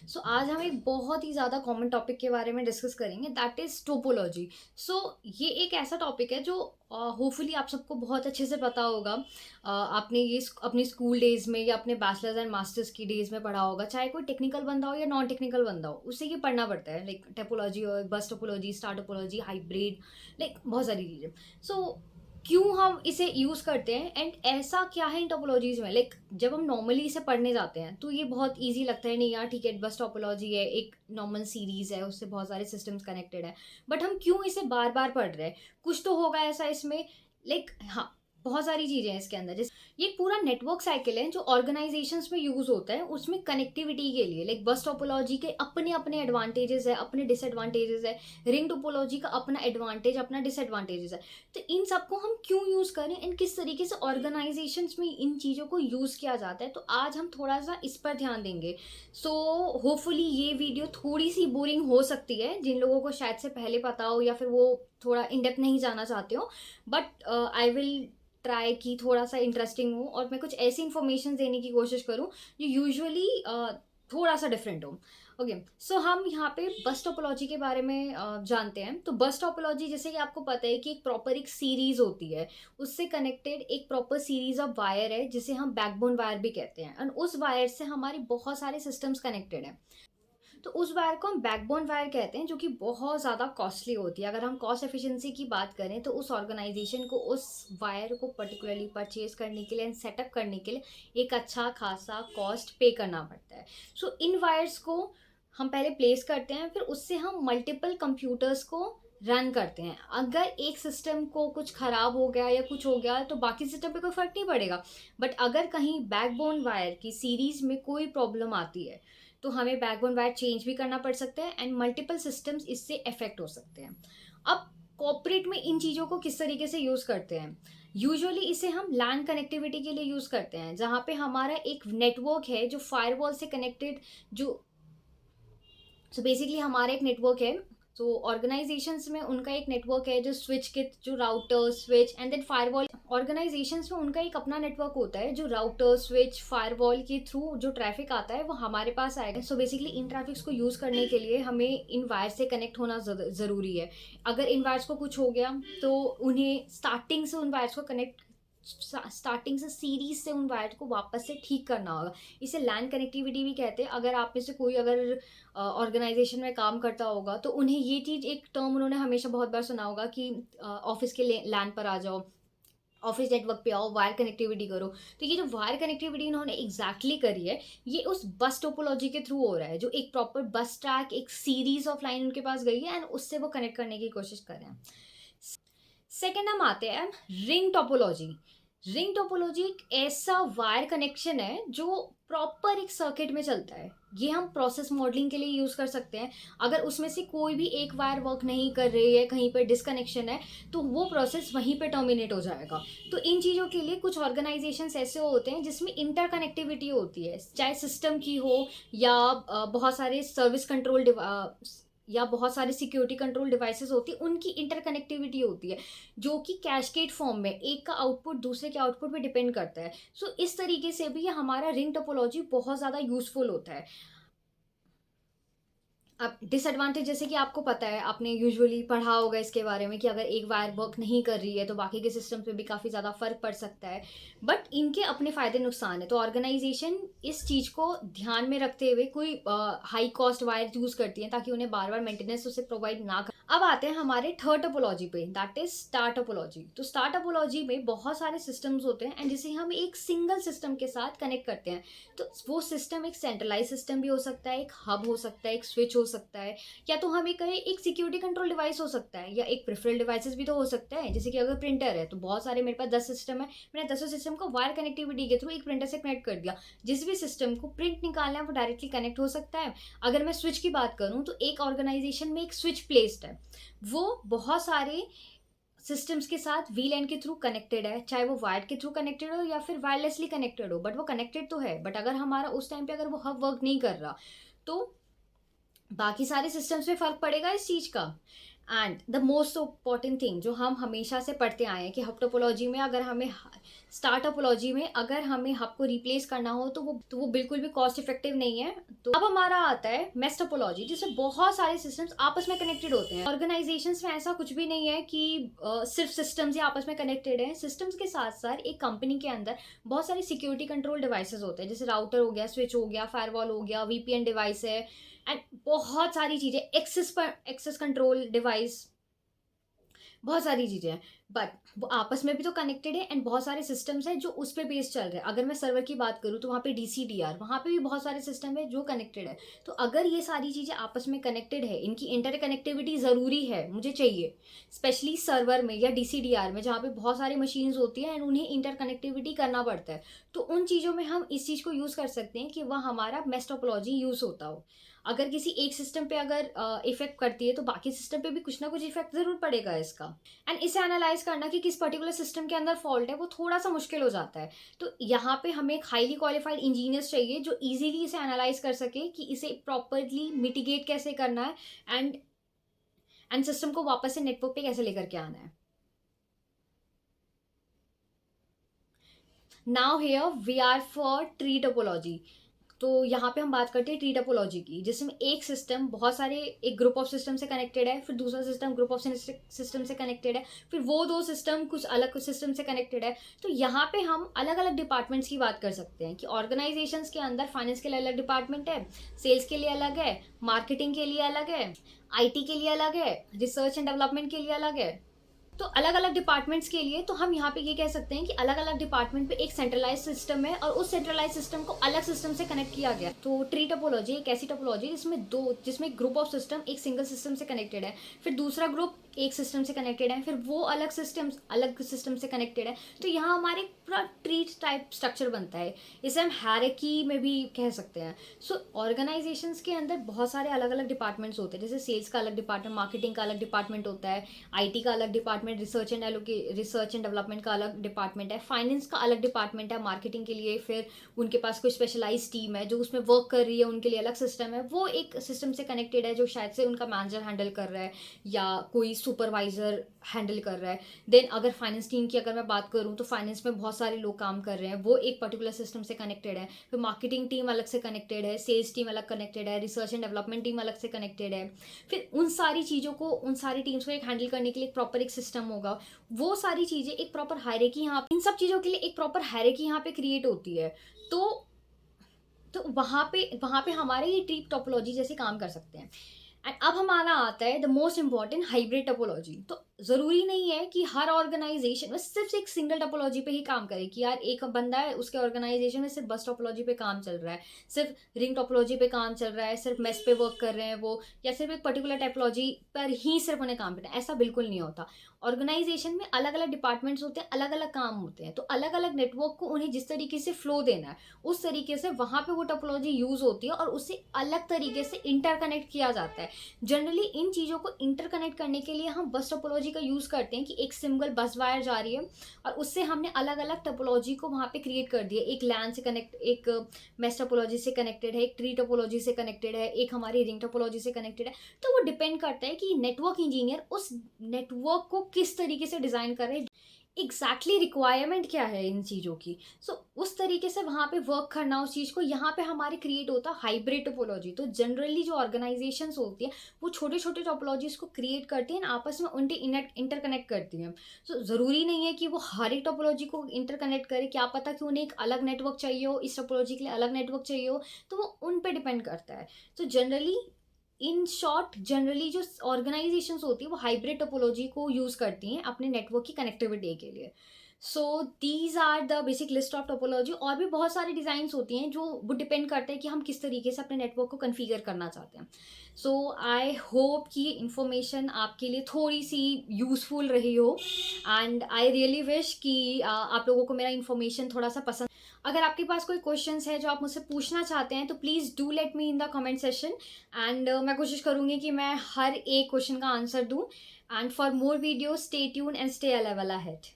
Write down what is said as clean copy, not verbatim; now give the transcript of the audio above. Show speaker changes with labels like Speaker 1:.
Speaker 1: सो आज हम एक बहुत ही ज़्यादा कॉमन टॉपिक के बारे में डिस्कस करेंगे, दैट इज़ टोपोलॉजी। सो ये एक ऐसा टॉपिक है जो होपफुली आप सबको बहुत अच्छे से पता होगा। आपने ये अपनी स्कूल डेज़ में या अपने बैचलर्स एंड मास्टर्स की डेज़ में पढ़ा होगा, चाहे कोई टेक्निकल बंदा हो या नॉन टेक्निकल बंदा हो, उसे ये पढ़ना पड़ता है। लाइक टोपोलॉजी और बस topology, star topology, hybrid, like बहुत सारी चीज़ें। सो क्यों हम इसे यूज़ करते हैं एंड ऐसा क्या है इन टोपोलॉजीज़ में? लाइक जब हम नॉर्मली इसे पढ़ने जाते हैं तो ये बहुत ईज़ी लगता है, नहीं यार ठीक है, बस टोपोलॉजी है, एक नॉर्मल सीरीज़ है, उससे बहुत सारे सिस्टम्स कनेक्टेड है। बट हम क्यों इसे बार-बार पढ़ रहे हैं? कुछ तो होगा ऐसा इसमें। लाइक हाँ, बहुत सारी चीज़ें हैं इसके अंदर। जैसे ये एक पूरा नेटवर्क साइकिल है जो ऑर्गेनाइजेशंस में यूज़ होता है, उसमें कनेक्टिविटी के लिए। लाइक बस टोपोलॉजी के अपने-अपने एडवांटेजेस है, अपने डिसएडवांटेजेस है। रिंग टोपोलॉजी का अपना एडवांटेज, अपना डिसएडवांटेजेस है। तो इन सबको हम क्यों यूज़ करें एंड किस तरीके से ऑर्गेनाइजेशंस में इन चीज़ों को यूज़ किया जाता है, तो आज हम थोड़ा सा इस पर ध्यान देंगे। सो होपफुली ये वीडियो थोड़ी सी बोरिंग हो सकती है जिन लोगों को शायद से पहले पता हो या फिर वो थोड़ा इन डेप्थ नहीं जाना चाहते हो, बट आई विल ट्राई कि थोड़ा सा इंटरेस्टिंग हो और मैं कुछ ऐसी इन्फॉर्मेशन देने की कोशिश करूँ जो यूजुअली थोड़ा सा डिफरेंट हो। ओके, सो हम यहाँ पे बस टोपोलॉजी के बारे में जानते हैं। तो बस टोपोलॉजी, जैसे कि आपको पता है कि एक प्रॉपर एक सीरीज होती है, उससे कनेक्टेड एक प्रॉपर सीरीज ऑफ वायर है जिसे हम बैकबोन वायर भी कहते हैं, एंड उस वायर से हमारी बहुत सारे सिस्टम्स कनेक्टेड हैं। तो उस वायर को हम बैकबोन वायर कहते हैं, जो कि बहुत ज़्यादा कॉस्टली होती है। अगर हम कॉस्ट एफिशिएंसी की बात करें तो उस ऑर्गेनाइजेशन को उस वायर को पर्टिकुलरली परचेज करने के लिए एंड सेटअप करने के लिए एक अच्छा खासा कॉस्ट पे करना पड़ता है। सो इन वायर्स को हम पहले प्लेस करते हैं, फिर उससे हम मल्टीपल कंप्यूटर्स को रन करते हैं। अगर एक सिस्टम को कुछ ख़राब हो गया या कुछ हो गया तो बाकी सिस्टम पे कोई फ़र्क नहीं पड़ेगा। बट अगर कहीं बैकबोन वायर की सीरीज़ में कोई प्रॉब्लम आती है तो हमें बैकबोन वायर चेंज भी करना पड़ सकता है एंड मल्टीपल सिस्टम्स इससे अफेक्ट हो सकते हैं। अब कॉर्पोरेट में इन चीज़ों को किस तरीके से यूज़ करते हैं? यूजुअली इसे हम लैन कनेक्टिविटी के लिए यूज़ करते हैं, जहाँ पे हमारा एक नेटवर्क है जो फायरवॉल से कनेक्टेड, जो सो बेसिकली हमारा एक नेटवर्क है। सो ऑर्गेनाइजेशंस में उनका एक नेटवर्क है, जो स्विच के, जो router switch and then firewall. Organisations में उनका एक अपना नेटवर्क होता है, जो राउटर स्विच फायरवॉल के थ्रू जो ट्रैफिक आता है वो हमारे पास आएगा। सो बेसिकली इन ट्रैफिक्स को यूज़ करने के लिए हमें इन वायर से कनेक्ट होना ज़रूरी है। अगर इन वायर्स को कुछ हो गया तो उन्हें स्टार्टिंग से उन वायर्स को कनेक्ट, स्टार्टिंग से सीरीज से उन वायर को वापस से ठीक करना होगा। इसे लैन कनेक्टिविटी भी कहते हैं। अगर आप में से कोई अगर ऑर्गेनाइजेशन में काम करता होगा तो उन्हें ये चीज़, एक टर्म उन्होंने हमेशा बहुत बार सुना होगा कि ऑफिस के लैन पर आ जाओ, ऑफिस नेटवर्क पे आओ, वायर कनेक्टिविटी करो। तो ये जो वायर कनेक्टिविटी इन्होंने एग्जैक्टली करी है, ये उस बस टोपोलॉजी के थ्रू हो रहा है, जो एक प्रॉपर बस ट्रैक, एक सीरीज ऑफ लाइन उनके पास गई है एंड उससे वो कनेक्ट करने की कोशिश कर रहे हैं। सेकेंड हम आते हैं रिंग टोपोलॉजी। रिंग टोपोलॉजी एक ऐसा वायर कनेक्शन है जो प्रॉपर एक सर्किट में चलता है। ये हम प्रोसेस मॉडलिंग के लिए यूज कर सकते हैं। अगर उसमें से कोई भी एक वायर वर्क नहीं कर रही है, कहीं पर डिसकनेक्शन है, तो वो प्रोसेस वहीं पे टर्मिनेट हो जाएगा। तो इन चीज़ों के लिए कुछ ऑर्गेनाइजेशंस ऐसे होते हैं जिसमें इंटरकनेक्टिविटी होती है, चाहे सिस्टम की हो या बहुत सारे सर्विस कंट्रोल या बहुत सारे सिक्योरिटी कंट्रोल डिवाइसेस होती है, उनकी इंटरकनेक्टिविटी होती है, जो कि कैस्केड फॉर्म में एक का आउटपुट दूसरे के आउटपुट पे डिपेंड करता है। सो इस तरीके से भी ये हमारा रिंग टोपोलॉजी बहुत ज़्यादा यूजफुल होता है। अब डिसएडवांटेज, जैसे कि आपको पता है, आपने यूजुअली पढ़ा होगा इसके बारे में कि अगर एक वायर वर्क नहीं कर रही है तो बाकी के सिस्टम पे भी काफ़ी ज़्यादा फर्क पड़ सकता है। बट इनके अपने फ़ायदे नुकसान है, तो ऑर्गेनाइजेशन इस चीज़ को ध्यान में रखते हुए कोई हाई कॉस्ट वायर यूज़ करती है ताकि उन्हें बार बार मेंटेनेंस उसे प्रोवाइड ना कर। अब आते हैं हमारे थर्ड टोपोलॉजी पे, दैट इज स्टार टोपोलॉजी। तो स्टार टोपोलॉजी में बहुत सारे सिस्टम्स होते हैं एंड जिसे हम एक सिंगल सिस्टम के साथ कनेक्ट करते हैं। तो वो सिस्टम एक सेंट्रलाइज सिस्टम भी हो सकता है, एक हब हो सकता है, एक स्विच हो सकता है, या तो हम ये कहें एक सिक्योरिटी कंट्रोल डिवाइस हो सकता है, या एक प्रिफरल डिवाइसेस भी तो हो सकता है। जैसे कि अगर प्रिंटर है तो बहुत सारे, मेरे पास 10 सिस्टम है, मैंने 10 सिस्टम को वायर कनेक्टिविटी के थ्रू एक प्रिंटर से कनेक्ट कर दिया। जिस भी सिस्टम को प्रिंट निकालना है वो डायरेक्टली कनेक्ट हो सकता है। अगर मैं स्विच की बात करूँ तो एक ऑर्गेनाइजेशन में एक स्विच प्लेस्ड है, वो बहुत सारे सिस्टम्स के साथ वीलैन के थ्रू कनेक्टेड है, चाहे वो वायर के थ्रू कनेक्टेड हो या फिर वायरलेसली कनेक्टेड हो, बट वो कनेक्टेड तो है। बट अगर हमारा उस टाइम पे अगर वो हब वर्क नहीं कर रहा तो बाकी सारे सिस्टम्स पे फर्क पड़ेगा इस चीज़ का। And the most important thing जो हम हमेशा से पढ़ते आए हैं कि हब टोपोलॉजी में अगर हमें स्टार टोपोलॉजी में अगर हमें हब को रिप्लेस करना हो तो वो बिल्कुल भी कॉस्ट इफेक्टिव नहीं है। तो अब हमारा आता है मेस टोपोलॉजी, जिससे बहुत सारे सिस्टम्स आपस में कनेक्टेड होते हैं। ऑर्गेनाइजेशंस में ऐसा कुछ भी नहीं है कि सिर्फ सिस्टम्स ही आपस में कनेक्टेड हैं। सिस्टम्स के साथ साथ एक कंपनी के अंदर बहुत सारे सिक्योरिटी कंट्रोल डिवाइसेस होते हैं, जैसे राउटर हो गया, स्विच हो गया, फायरवॉल हो गया, वीपीएन डिवाइस है, एंड बहुत सारी चीज़ें, एक्सेस कंट्रोल डिवाइस, बहुत सारी चीज़ें हैं। बट वो आपस में भी तो कनेक्टेड है, एंड बहुत सारे सिस्टम्स हैं जो उस पे बेस्ड चल रहे हैं। अगर मैं सर्वर की बात करूँ तो वहाँ पे डीसीडीआर, वहाँ पे भी बहुत सारे सिस्टम है जो कनेक्टेड है। तो अगर ये सारी चीज़ें आपस में कनेक्टेड है, इनकी इंटर कनेक्टिविटी ज़रूरी है, मुझे चाहिए, स्पेशली सर्वर में या डीसीडीआर में जहाँ पे बहुत सारी मशीन्स होती हैं एंड उन्हें इंटर कनेक्टिविटी करना पड़ता है। तो उन चीज़ों में हम इस चीज़ को यूज़ कर सकते हैं कि वह हमारा मेश टोपोलॉजी यूज़ होता हो। अगर किसी एक सिस्टम पे अगर इफेक्ट करती है तो बाकी सिस्टम पे भी कुछ ना कुछ इफेक्ट जरूर पड़ेगा इसका। एंड इसे एनालाइज करना कि किस पर्टिकुलर सिस्टम के अंदर फॉल्ट है वो थोड़ा सा मुश्किल हो जाता है। तो यहाँ पे हमें एक हाईली क्वालिफाइड इंजीनियर्स चाहिए जो इजीली इसे एनालाइज कर सके कि इसे प्रॉपरली मिटिगेट कैसे करना है, एंड सिस्टम को वापस से नेटवर्क पे कैसे लेकर के आना है। Now here we are for tree topology. तो यहाँ पे हम बात करते हैं ट्री टोपोलॉजी की, जिसमें एक सिस्टम बहुत सारे, एक ग्रुप ऑफ सिस्टम से कनेक्टेड है, फिर दूसरा सिस्टम ग्रुप ऑफ सिस्टम से कनेक्टेड है, फिर वो दो सिस्टम कुछ अलग कुछ सिस्टम से कनेक्टेड है। तो यहाँ पे हम अलग अलग डिपार्टमेंट्स की बात कर सकते हैं कि ऑर्गेनाइजेशंस के अंदर फाइनेंस के लिए अलग डिपार्टमेंट है, सेल्स के लिए अलग है, मार्केटिंग के लिए अलग है, आईटी के लिए अलग है, रिसर्च एंड डेवलपमेंट के लिए अलग है। तो अलग अलग डिपार्टमेंट्स के लिए तो हम यहाँ पे ये कह सकते हैं कि अलग अलग डिपार्टमेंट पे एक सेंट्रलाइज सिस्टम है और उस सेंट्रलाइज सिस्टम को अलग सिस्टम से कनेक्ट किया गया। तो ट्री टोपोलॉजी एक ऐसी टोपोलॉजी जिसमें ग्रुप ऑफ सिस्टम एक सिंगल सिस्टम से कनेक्टेड है, फिर दूसरा ग्रुप एक सिस्टम से कनेक्टेड है, फिर वो अलग सिस्टम से कनेक्टेड है। तो यहाँ हमारे पूरा ट्री टाइप स्ट्रक्चर बनता है। इसे हम हायरार्की में भी कह सकते हैं। सो ऑर्गेनाइजेशंस के अंदर बहुत सारे अलग अलग डिपार्टमेंट्स होते हैं, जैसे सेल्स का अलग डिपार्टमेंट, मार्केटिंग का अलग डिपार्टमेंट होता है, आईटी का अलग डिपार्टमेंट, रिसर्च एंड डेवलपमेंट का अलग डिपार्टमेंट है, फाइनेंस का अलग डिपार्टमेंट है मार्केटिंग के लिए, फिर उनके पास कोई स्पेशलाइज टीम है जो उसमें वर्क कर रही है, उनके लिए अलग सिस्टम है, वो एक सिस्टम से कनेक्टेड है जो शायद से उनका मैनेजर हैंडल कर रहा है या कोई सुपरवाइजर हैंडल कर रहा है। देन अगर फाइनेंस टीम की अगर मैं बात करूँ तो फाइनेंस में बहुत सारे लोग काम कर रहे हैं, वो एक पर्टिकुलर सिस्टम से कनेक्टेड है। फिर मार्केटिंग टीम अलग से कनेक्टेड है, सेल्स टीम अलग कनेक्टेड है, रिसर्च एंड डेवलपमेंट टीम अलग से कनेक्टेड है। फिर उन सारी चीज़ों को, उन सारी टीम्स को एक हैंडल करने के लिए प्रॉपर एक सिस्टम होगा। वो सारी चीज़ें एक प्रॉपर हायरार्की यहाँ, इन सब चीज़ों के लिए एक प्रॉपर हायरार्की यहाँ पे क्रिएट होती है। तो वहाँ पे हमारे ये ट्री टोपोलॉजी जैसे काम कर सकते हैं। एंड अब हमारा आता है the most important hybrid topology. तो ज़रूरी नहीं है कि हर ऑर्गेनाइजेशन में सिर्फ एक सिंगल टोपोलॉजी पे ही काम करे, कि यार एक बंदा है उसके ऑर्गेनाइजेशन में सिर्फ बस टोपोलॉजी पे काम चल रहा है, सिर्फ रिंग टोपोलॉजी पे काम चल रहा है, सिर्फ मेस पे वर्क कर रहे हैं वो, या सिर्फ एक पर्टिकुलर टोपोलॉजी पर ही सिर्फ उन्हें काम करना है। ऐसा बिल्कुल नहीं होता। ऑर्गेनाइजेशन में अलग अलग डिपार्टमेंट्स होते हैं, अलग अलग काम होते हैं, तो अलग अलग नेटवर्क को उन्हें जिस तरीके से फ्लो देना है उस तरीके से वहाँ पे वो टोपोलॉजी यूज़ होती है और उससे अलग तरीके से इंटरकनेक्ट किया जाता है। जनरली इन चीज़ों को इंटरकनेक्ट करने के लिए हम बस टोपोलॉजी का यूज़ करते हैं कि एक सिंगल बस वायर जा रही है और उससे हमने अलग अलग टोपोलॉजी को वहाँ पे क्रिएट कर दिया। एक लैन से कनेक्ट, एक मेस टोपोलॉजी से कनेक्टेड है, एक ट्री टोपोलॉजी से कनेक्टेड है, एक हमारी रिंग टोपोलॉजी से कनेक्टेड है। तो वो डिपेंड करता है कि नेटवर्क इंजीनियर उस नेटवर्क को किस तरीके से डिज़ाइन कर रहे हैं, एग्जैक्टली रिक्वायरमेंट क्या है इन चीज़ों की। उस तरीके से वहाँ पे वर्क करना उस चीज़ को। यहाँ पे हमारे क्रिएट होता है हाइब्रिड टोपोलॉजी। तो जनरली जो ऑर्गेनाइजेशंस होती है वो छोटे छोटे टोपोलॉजीज को क्रिएट करती हैं, आपस में उनके इंटरकनेक्ट करती हैं। ज़रूरी नहीं है कि वो हर एक टोपोलॉजी को इंटरकनेक्ट करे, क्या पता कि उन्हें एक अलग नेटवर्क चाहिए हो, इस टोपोलॉजी के लिए अलग नेटवर्क चाहिए हो, तो वो उन पे डिपेंड करता है। तो जनरली जो ऑर्गेनाइजेशंस होती है वो हाइब्रिड टोपोलॉजी को यूज़ करती हैं अपने नेटवर्क की कनेक्टिविटी के लिए। So these are the basic list of topology. और भी बहुत सारी डिज़ाइंस होती हैं जो वो डिपेंड करते हैं कि हम किस तरीके से अपने नेटवर्क को कन्फिगर करना चाहते हैं। सो आई होप कि ये इन्फॉर्मेशन आपके लिए थोड़ी सी यूज़फुल रही हो, एंड आई रियली विश कि आप लोगों को मेरा इन्फॉर्मेशन थोड़ा सा पसंद। अगर आपके पास कोई क्वेश्चंस है जो आप मुझसे पूछना चाहते हैं तो please do let me in the comment session, and मैं कोशिश करूँगी कि मैं हर एक क्वेश्चन का आंसर दूँ। And for more videos stay tune and stay a level ahead.